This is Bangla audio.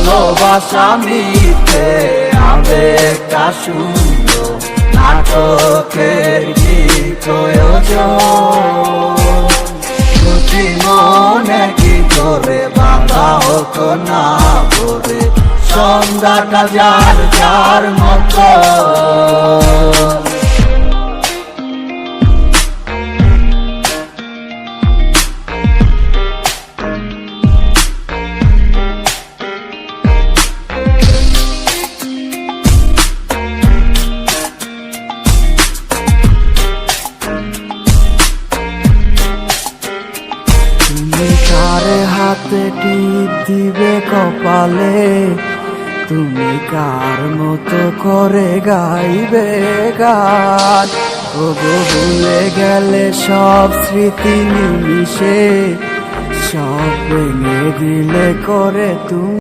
ভালোবাসা মিথ্যে আবেগটা শূন্য নাটকের কি প্রয়োজন দুটি মনে কি করে বাঁধা হতো না ভরে সন্ধ্যাটা যার যার মতো কারে হাতে টিপ দিবে কপালে তুমি কার মতো করে গাইবে গান ওগো ভুলে গেলে সব স্মৃতি নিমিশে সব ভেঙে দিলে করে তুমি